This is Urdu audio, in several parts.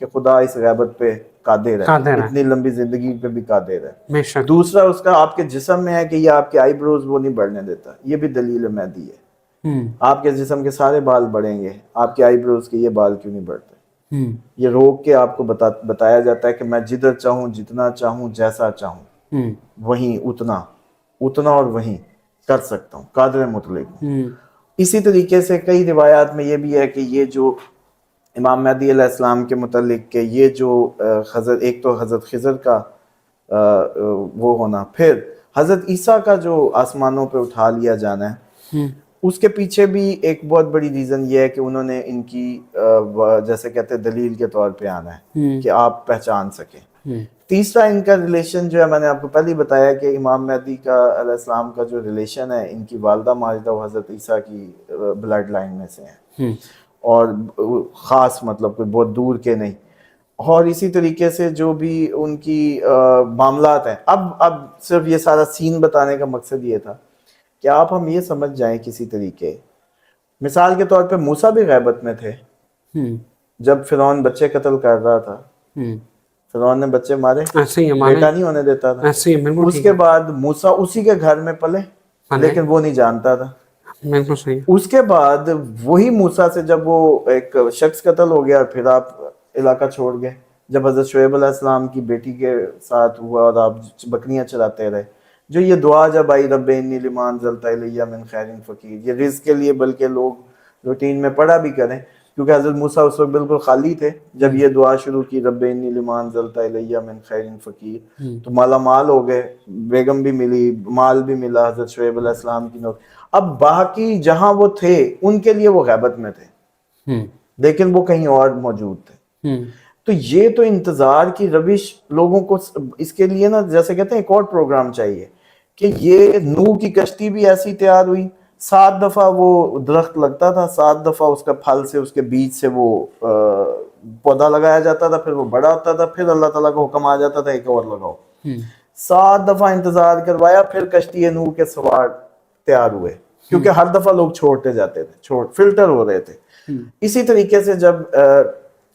کہ خدا اس غیبت پہ قادر ہے, قادر ہے. اتنی لمبی زندگی پہ بھی قادر ہے. بے شک. دوسرا اس کا آپ کے جسم میں ہے کہ یہ آپ کے آئی بروز وہ نہیں بڑھنے دیتا, یہ بھی دلیل مہدی ہے. آپ کے جسم کے سارے بال بڑھیں گے, آپ کے آئی بروز کے یہ بال کیوں نہیں بڑھتے؟ یہ روک کے آپ کو بتایا جاتا ہے کہ میں جدھر چاہوں, جتنا چاہوں, جیسا چاہوں وہیں اتنا اور وہیں کر سکتا ہوں, قادر مطلق ہوں. اسی طریقے سے کئی روایات میں یہ بھی ہے کہ یہ جو امام مہدی علیہ السلام کے متعلق کہ یہ جو ایک تو حضرت خضر کا وہ ہونا, پھر حضرت عیسیٰ کا جو آسمانوں پہ اٹھا لیا جانا ہے, اس کے پیچھے بھی ایک بہت بڑی ریزن یہ ہے کہ انہوں نے ان کی جیسے کہتے ہیں دلیل کے طور پہ آنا ہے کہ آپ پہچان سکیں. تیسرا ان کا ریلیشن جو ہے, میں نے آپ کو پہلے ہی بتایا کہ امام مہدی کا علیہ السلام کا جو ریلیشن ہے, ان کی والدہ ماجدہ وہ حضرت عیسیٰ کی بلڈ لائن میں سے ہیں, اور خاص مطلب کوئی بہت دور کے نہیں. اور اسی طریقے سے جو بھی ان کی معاملات ہیں, اب صرف یہ سارا سین بتانے کا مقصد یہ تھا کہ آپ ہم یہ سمجھ جائیں کسی طریقے, مثال کے طور پہ موسیٰ بھی غیبت میں تھے. جب فرعون بچے قتل کر رہا تھا, فرعون نے بچے مارے, بیٹا نہیں ہونے دیتا تھا. اس کے بعد موسیٰ اسی کے گھر میں پلے, لیکن وہ نہیں جانتا تھا. اس کے بعد وہی موسیٰ سے جب وہ ایک شخص قتل ہو گیا, پھر آپ علاقہ چھوڑ گئے. جب حضرت شعیب علیہ السلام کی بیٹی کے ساتھ ہوا اور آپ بکریاں چراتے رہے, جو یہ دعا جب آئی رب انی لما انزلت الی من خیر فقیر, یہ رزق کے لیے بلکہ لوگ روٹین میں پڑھا بھی کریں, کیونکہ حضرت موسیٰ اس وقت بالکل خالی تھے جب یہ دعا شروع کی رب انی لما انزلت الی من خیر فقیر, تو مالا مال ہو گئے, بیگم بھی ملی, مال بھی ملا حضرت شعیب علیہ السلام کی نوک. اب باقی جہاں وہ تھے ان کے لیے وہ غیبت میں تھے, لیکن وہ کہیں اور موجود تھے. تو یہ تو انتظار کی روش لوگوں کو, اس کے لیے نا جیسے کہتے ہیں ایک اور پروگرام چاہیے کہ یہ نوح کی کشتی بھی ایسی تیار ہوئی, 7 دفعہ وہ درخت لگتا تھا, 7 دفعہ اس کا پھل سے, اس کے بیج سے وہ پودا لگایا جاتا تھا, پھر وہ بڑا ہوتا تھا, پھر اللہ تعالیٰ کا حکم آ جاتا تھا ایک اور لگاؤ. 7 دفعہ انتظار کروایا, پھر کشتی نوح کے سوار تیار ہوئے, کیونکہ ہر دفعہ لوگ چھوڑتے جاتے تھے, فلٹر ہو رہے تھے. اسی طریقے سے جب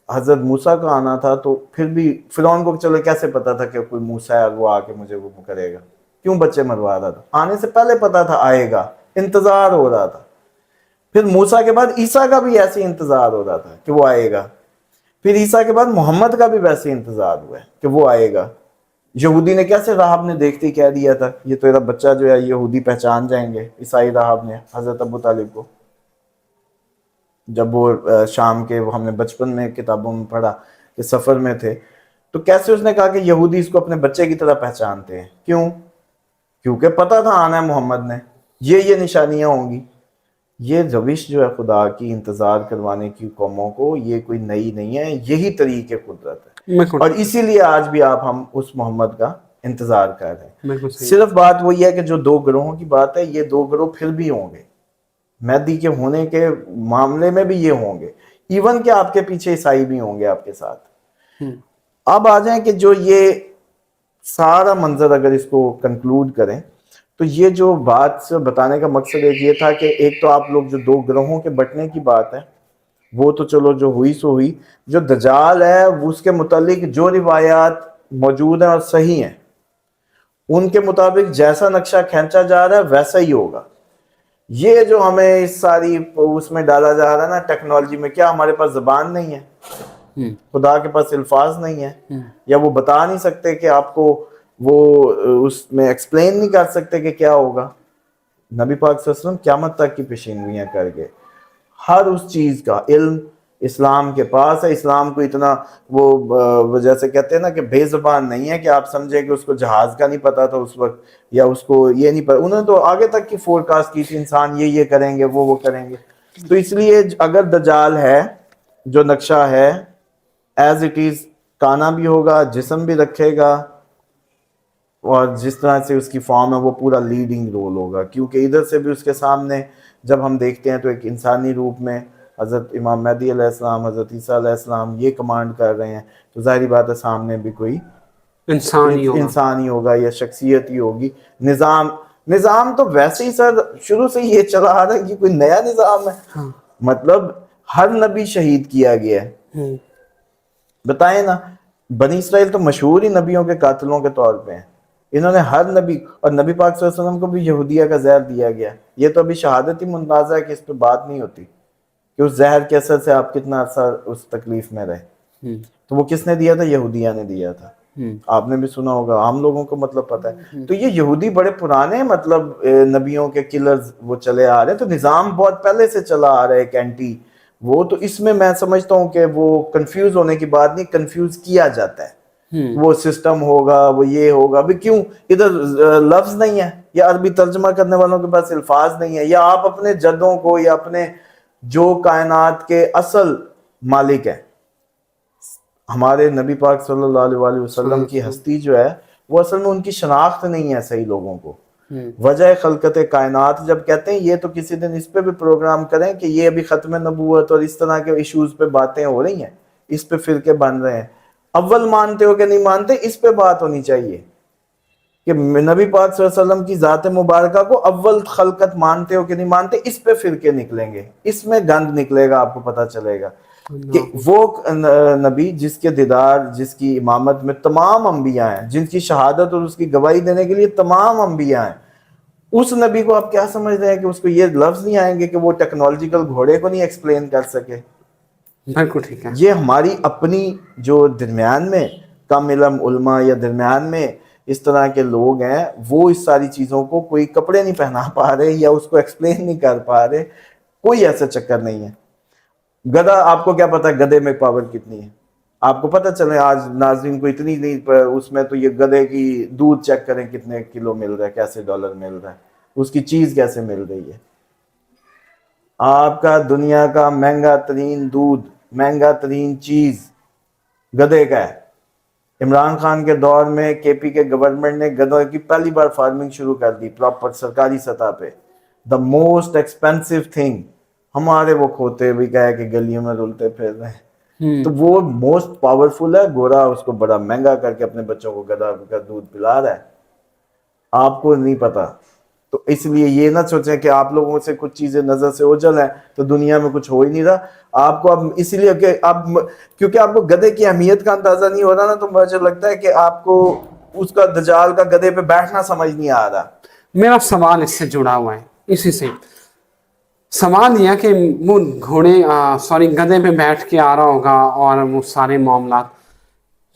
حضرت موسیٰ کا آنا تھا, تو پھر بھی فرعون کو چلو کیسے پتا تھا کہ کوئی موسیٰ ہے وہ آ کے مجھے وہ کرے گا, کیوں بچے مروا رہا تھا؟ آنے سے پہلے پتا تھا آئے گا, انتظار ہو رہا تھا. پھر موسیٰ کے بعد عیسیٰ کا بھی ایسے انتظار ہو رہا تھا کہ وہ آئے گا. پھر عیسیٰ کے بعد محمد کا بھی ویسے انتظار ہوا ہے کہ وہ آئے گا. یہودی نے کیسے راہب نے دیکھتے ہی کہہ دیا تھا یہ تیرا بچہ جو ہے یہودی پہچان جائیں گے, عیسائی راہب نے حضرت ابو طالب کو, جب وہ شام کے, وہ ہم نے بچپن میں کتابوں میں پڑھا کہ سفر میں تھے, تو کیسے اس نے کہا کہ یہودی اس کو اپنے بچے کی طرح پہچانتے ہیں. کیوں؟ کیونکہ پتا تھا آنا ہے محمد نے, یہ نشانیاں ہوں گی. یہ روش جو ہے خدا کی انتظار کروانے کی قوموں کو, یہ کوئی نئی نہیں ہے, یہی طریقے قدرت ہے. اور اسی لیے آج بھی ہم اس محمد کا انتظار کر رہے ہیں. صرف بات وہ یہ ہے کہ جو 2 گروہوں کی بات ہے, یہ 2 گروہ پھر بھی ہوں گے, مہدی کے ہونے کے معاملے میں بھی یہ ہوں گے, ایون کہ آپ کے پیچھے عیسائی بھی ہوں گے آپ کے ساتھ. اب آ جائیں کہ جو یہ سارا منظر اگر اس کو کنکلوڈ کریں, تو یہ جو بات سے بتانے کا مقصد ایک یہ تھا کہ ایک تو آپ لوگ جو 2 گروہوں کے بٹنے کی بات ہے وہ تو چلو جو ہوئی سو ہوئی. جو دجال ہے اس کے متعلق جو روایات موجود ہیں اور صحیح ہیں, ان کے مطابق جیسا نقشہ کھینچا جا رہا ہے ویسا ہی ہوگا. یہ جو ہمیں اس ساری اس میں ڈالا جا رہا ہے نا ٹیکنالوجی میں, کیا ہمارے پاس زبان نہیں ہے؟ خدا کے پاس الفاظ نہیں ہے, یا وہ بتا نہیں سکتے کہ آپ کو وہ اس میں ایکسپلین نہیں کر سکتے کہ کیا ہوگا؟ نبی پاک صلی اللہ علیہ وسلم قیامت تک کی پیشینگوئیاں کر گئے. ہر اس چیز کا علم اسلام کے پاس ہے. اسلام کو اتنا وہ جیسے کہتے ہیں نا کہ بے زبان نہیں ہے کہ آپ سمجھے کہ اس کو جہاز کا نہیں پتا تھا اس وقت, یا اس کو یہ نہیں پتا. انہوں نے تو آگے تک کی فور کاسٹ کی تھی, انسان یہ کریں گے, وہ کریں گے. تو اس لیے اگر دجال ہے, جو نقشہ ہے ایز اٹ از, کانا بھی ہوگا, جسم بھی رکھے گا, اور جس طرح سے اس کی فارم ہے وہ پورا لیڈنگ رول ہوگا. کیونکہ ادھر سے بھی اس کے سامنے جب ہم دیکھتے ہیں تو ایک انسانی روپ میں حضرت امام مہدی علیہ السلام, حضرت عیسیٰ علیہ السلام یہ کمانڈ کر رہے ہیں, تو ظاہری بات ہے سامنے بھی کوئی انسان ہی ہوگا یا شخصیت ہی ہوگی. نظام تو ویسے ہی سر شروع سے یہ چلا آ رہا ہے کہ کوئی نیا نظام ہے. مطلب ہر نبی شہید کیا گیا ہے, بتائیں نا, بنی اسرائیل تو مشہور ہی نبیوں کے قاتلوں کے طور پہ ہیں. انہوں نے ہر نبی, اور نبی پاک صلی اللہ علیہ وسلم کو بھی یہودیہ کا زہر دیا گیا. یہ تو ابھی شہادت ہی مندازہ ہے کہ اس پہ بات نہیں ہوتی کہ اس زہر کے اثر سے آپ کتنا عرصہ اس تکلیف میں رہے. تو وہ کس نے دیا تھا؟ یہودیہ نے دیا تھا. آپ نے بھی سنا ہوگا, عام لوگوں کو مطلب پتہ ہے. تو یہ یہودی بڑے پرانے مطلب نبیوں کے کلرز وہ چلے آ رہے ہیں. تو نظام بہت پہلے سے چلا آ رہا ہے ایک اینٹی وہ. تو اس میں سمجھتا ہوں کہ وہ کنفیوز ہونے کی بات نہیں, کنفیوز کیا جاتا ہے. وہ سسٹم ہوگا, وہ یہ ہوگا. ابھی کیوں ادھر لفظ نہیں ہے, یا عربی ترجمہ کرنے والوں کے پاس الفاظ نہیں ہے, یا آپ اپنے جدوں کو, یا اپنے جو کائنات کے اصل مالک ہیں, ہمارے نبی پاک صلی اللہ علیہ وآلہ وسلم کی ہستی جو ہے, وہ اصل میں ان کی شناخت نہیں ہے صحیح لوگوں کو. وجہ خلقت کائنات جب کہتے ہیں, یہ تو کسی دن اس پہ بھی پروگرام کریں کہ یہ ابھی ختم نبوت اور اس طرح کے ایشوز پہ باتیں ہو رہی ہیں, اس پہ فرقے بن رہے ہیں. اول مانتے ہو کہ نہیں مانتے, اس پہ بات ہونی چاہیے کہ نبی پاک صلی اللہ علیہ وسلم کی ذات مبارکہ کو اول خلقت مانتے ہو کہ نہیں مانتے. اس پہ فرقے نکلیں گے, اس میں گند نکلے گا, آپ کو پتہ چلے گا کہ وہ نبی جس کے دیدار, جس کی امامت میں تمام انبیاء ہیں, جن کی شہادت اور اس کی گواہی دینے کے لیے تمام انبیاء ہیں, اس نبی کو آپ کیا سمجھ رہے ہیں کہ اس کو یہ لفظ نہیں آئیں گے کہ وہ ٹیکنالوجیکل گھوڑے کو نہیں ایکسپلین کر سکے؟ بالکل ٹھیک ہے. یہ ہماری اپنی جو درمیان میں کم علم علماء یا درمیان میں اس طرح کے لوگ ہیں, وہ اس ساری چیزوں کو کوئی کپڑے نہیں پہنا پا رہے یا اس کو ایکسپلین نہیں کر پا رہے. کوئی ایسا چکر نہیں ہے. گدھا, آپ کو کیا پتا ہے گدھے میں پاور کتنی ہے؟ آپ کو پتہ چلے آج ناظرین کو اتنی نہیں, اس میں تو یہ گدھے کی دودھ چیک کریں کتنے کلو مل رہا ہے, کیسے ڈالر مل رہا ہے, اس کی چیز کیسے مل رہی ہے. آپ کا دنیا کا مہنگا ترین دودھ, مہنگا ترین چیز گدھے کا ہے. عمران خان کے دور میں کے پی کے گورنمنٹ نے گدھوں کی پہلی بار فارمنگ شروع کر دی پراپر سرکاری سطح پہ. The most expensive thing. ہمارے وہ کھوتے بھی کہے کہ گلیوں میں رولتے پھر رہے ہیں, تو وہ موسٹ پاورفل ہے. گورا اس کو بڑا مہنگا کر کے اپنے بچوں کو گدھا کا دودھ پلا رہا ہے, آپ کو نہیں پتا. تو اس لیے یہ نہ سوچیں کہ آپ لوگوں سے کچھ چیزیں نظر سے اوجھل ہیں تو دنیا میں کچھ ہو ہی نہیں رہا. آپ کو اب اس لیے کہ اب کیونکہ آپ کو گدھے کی اہمیت کا اندازہ نہیں ہو رہا نا, تو مجھے لگتا ہے کہ آپ کو اس کا دجال کا گدھے پہ بیٹھنا سمجھ نہیں آ رہا. میرا سوال اس سے جڑا ہوا ہے, اسی سے سوال یہ کہ وہ گھوڑے گدھے پہ بیٹھ کے آ رہا ہوگا اور وہ سارے معاملات,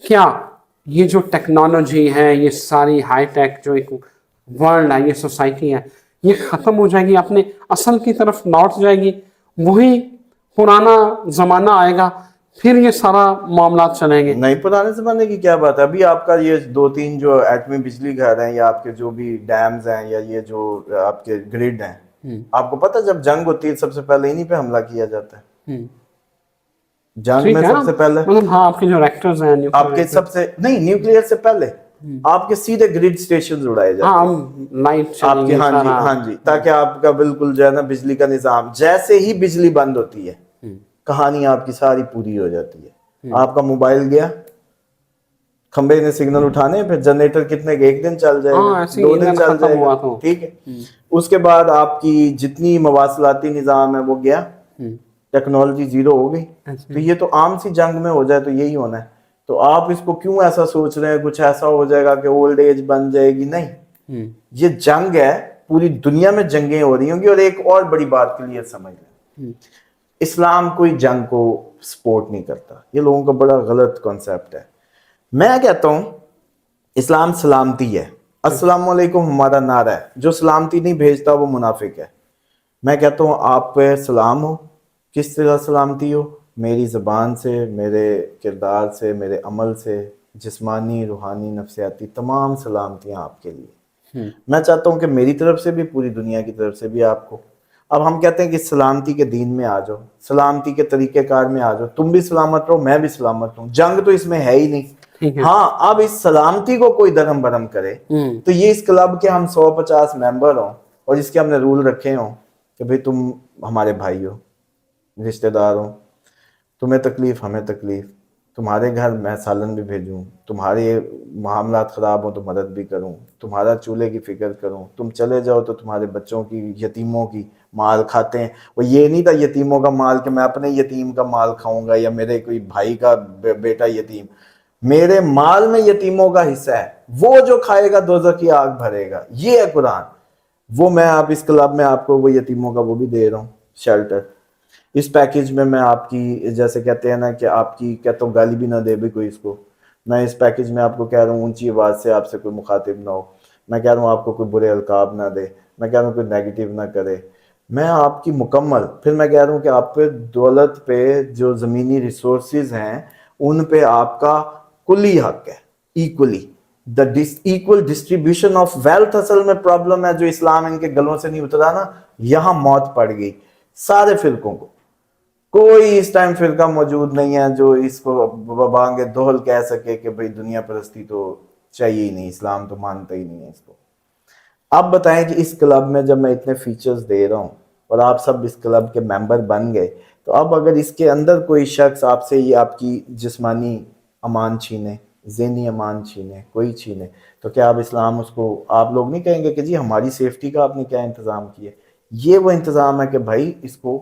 کیا یہ جو ٹیکنالوجی ہے, یہ ساری ہائی ٹیک جو ایک ورلڈ ہے, یہ سوسائٹی ہے, یہ ختم ہو جائے گی, اپنے اصل کی طرف لوٹ جائے گی, وہی پرانا زمانہ آئے گا, پھر یہ سارا معاملات چلیں گے؟ نہیں, پرانے زمانے کی کیا بات ہے. ابھی آپ کا یہ 2-3 جو ایٹمی بجلی گھر ہیں, یا آپ کے جو بھی ڈیمز ہیں, یا یہ جو آپ کے گریڈ ہیں, آپ کو پتہ جب جنگ ہوتی ہے سب سے پہلے انہی پہ حملہ کیا جاتا ہے. جنگ میں سب سے پہلے مطلب ہاں آپ کے جو ریکٹرز ہیں, آپ کے سب سے نہیں, نیوکلیئر سے پہلے آپ کے سیدھے گریڈ سٹیشنز اڑائے جاتے ہیں. ہاں لائٹ آپ کے, ہاں جی, تاکہ آپ کا بالکل جو ہے نا بجلی کا نظام, جیسے ہی بجلی بند ہوتی ہے کہانی آپ کی ساری پوری ہو جاتی ہے. آپ کا موبائل گیا, کھمبے نے سگنل اٹھانے, پھر جنریٹر کتنے 1 دن چل جائے گا, 2 دن چل جائے گا, ٹھیک ہے. اس کے بعد آپ کی جتنی مواصلاتی نظام ہے وہ گیا, ٹیکنالوجی زیرو ہو گئی. تو یہ تو عام سی جنگ میں ہو جائے تو یہی ہونا ہے. تو آپ اس کو کیوں ایسا سوچ رہے ہیں کچھ ایسا ہو جائے گا کہ اولڈ ایج بن جائے گی؟ نہیں, یہ جنگ ہے, پوری دنیا میں جنگیں ہو رہی ہوں گی. اور ایک اور بڑی بات کلیئر سمجھ لیں, اسلام کوئی جنگ کو سپورٹ نہیں کرتا. یہ لوگوں کا بڑا غلط کانسیپٹ ہے. میں کہتا ہوں اسلام سلامتی ہے. السلام علیکم ہمارا نعرہ ہے, جو سلامتی نہیں بھیجتا وہ منافق ہے. میں کہتا ہوں آپ پہ سلام ہو. کس طرح سلامتی ہو؟ میری زبان سے, میرے کردار سے, میرے عمل سے, جسمانی, روحانی, نفسیاتی, تمام سلامتیاں آپ کے لیے. میں چاہتا ہوں کہ میری طرف سے بھی, پوری دنیا کی طرف سے بھی آپ کو. اب ہم کہتے ہیں کہ سلامتی کے دین میں آ جاؤ, سلامتی کے طریقہ کار میں آ جاؤ, تم بھی سلامت رہو, میں بھی سلامت ہوں. جنگ تو اس میں ہے ہی نہیں. ہاں, اب اس سلامتی کو کوئی درہم برہم کرے تو یہ اس کلب کے ہم 150 ممبر ہوں اور اس کے ہم نے رول رکھے ہوں کہ بھئی تم ہمارے بھائی ہو, رشتہ دار ہو, تمہیں تکلیف ہمیں تکلیف, تمہارے گھر میں سالن بھی بھیجوں، تمہارے معاملات خراب ہوں تو مدد بھی کروں، تمہارا چولہے کی فکر کروں، تم چلے جاؤ تو تمہارے بچوں کی، یتیموں کی مال کھاتے ہیں. وہ یہ نہیں تھا یتیموں کا مال کہ میں اپنے یتیم کا مال کھاؤں گا یا میرے کوئی بھائی کا بیٹا یتیم. میرے مال میں یتیموں کا حصہ ہے، وہ جو کھائے گا دوزخ کی آگ بھرے گا. یہ ہے قرآن. وہ میں آپ اس کلب میں آپ کو وہ یتیموں کا وہ بھی دے رہا ہوں، شیلٹر. اس پیکیج میں آپ کی جیسے کہتے ہیں نا کہ آپ کی کہتا ہوں گالی بھی نہ دے بھی کوئی اس کو. میں اس پیکیج میں آپ کو کہہ رہا ہوں اونچی آواز سے آپ سے کوئی مخاطب نہ ہو. میں کہہ رہا ہوں آپ کو کوئی برے القاب نہ دے. میں کہہ رہا ہوں کوئی نیگیٹو نہ کرے. میں آپ کی مکمل، پھر میں کہہ رہا ہوں کہ آپ پہ دولت پہ جو زمینی ریسورسز ہیں ان پہ آپ کا کلی حق ہے، equally. The equal distribution of wealth اصل میں پرابلم ہے جو اسلام ان کے گلوں سے نہیں اترا نا، یہاں موت پڑ گئی سارے فرقوں کو. کوئی اس ٹائم فرقہ موجود نہیں ہے جو اس کو بانگ دہل کہہ سکے کہ بھئی دنیا پرستی تو چاہیے ہی نہیں، اسلام تو مانتا ہی نہیں ہے اس کو. اب بتائیں کہ اس کلب میں جب میں اتنے فیچرز دے رہا ہوں اور آپ سب اس کلب کے ممبر بن گئے، تو اب اگر اس کے اندر کوئی شخص آپ سے یہ آپ کی جسمانی امان چھینے، ذہنی امان چھینے، کوئی چھینے، تو کیا اب اسلام اس کو، آپ لوگ نہیں کہیں گے کہ جی ہماری سیفٹی کا آپ نے کیا انتظام کیا؟ یہ وہ انتظام ہے کہ بھائی اس کو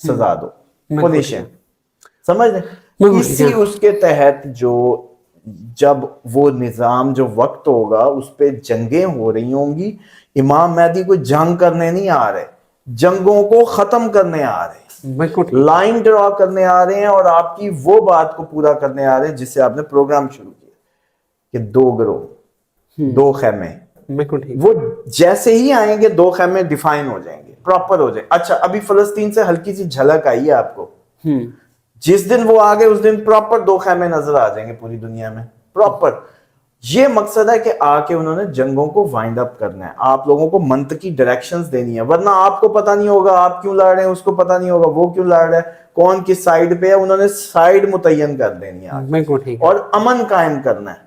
سزا دو، پونیشن، سمجھ لیں. اسی اس کے تحت جو جب وہ نظام جو وقت ہوگا اس پہ جنگیں ہو رہی ہوں گی. امام مہدی کو جنگ کرنے نہیں آ رہے، جنگوں کو ختم کرنے آ رہے ہیں، لائن ڈرا کرنے آ رہے ہیں اور آپ کی وہ بات کو پورا کرنے آ رہے ہیں جس سے آپ نے پروگرام شروع کیا کہ 2 گروہ، 2 خیمے. وہ جیسے ہی آئیں گے 2 خیمے ڈیفائن ہو جائیں گے، پراپر ہو جائیں. اچھا ابھی فلسطین سے ہلکی سی جھلک آئی ہے آپ کو. جس دن وہ آگے اس دن پراپر 2 خیمے نظر آ جائیں گے پوری دنیا میں پراپر. یہ مقصد ہے کہ آ کے انہوں نے جنگوں کو وائنڈ اپ کرنا ہے، آپ لوگوں کو منطقی ڈائریکشنز دینی ہے، ورنہ آپ کو پتہ نہیں ہوگا آپ کیوں لڑ رہے ہیں، اس کو پتہ نہیں ہوگا وہ کیوں لڑ رہا ہے، کون کس سائیڈ پہ ہے. انہوں نے سائیڈ متعین کر دینی ہے اور امن قائم کرنا ہے.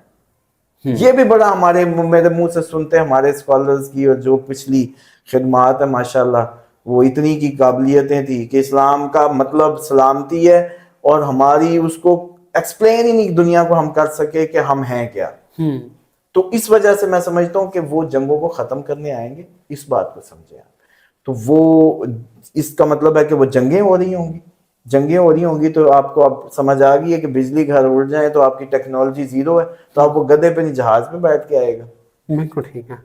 یہ بھی بڑا ہمارے میرے منہ سے سنتے ہیں ہمارے اسکالرز کی، اور جو پچھلی خدمات ہے ماشاءاللہ وہ اتنی کی قابلیتیں تھی کہ اسلام کا مطلب سلامتی ہے، اور ہماری اس کو ایکسپلین ہی نہیں دنیا کو ہم کر سکے کہ ہم ہیں کیا. تو اس وجہ سے میں سمجھتا ہوں کہ وہ جنگوں کو ختم کرنے آئیں گے، اس بات کو سمجھیں آپ. تو وہ اس کا مطلب ہے کہ وہ جنگیں ہو رہی ہوں گی، جنگیں ہو رہی ہوں گی تو آپ کو اب سمجھ آ گئی ہے کہ بجلی گھر اڑ جائے تو آپ کی ٹیکنالوجی زیرو ہے، تو آپ وہ گدھے پہ نہیں جہاز پہ بیٹھ کے آئے گا. بالکل ٹھیک ہے.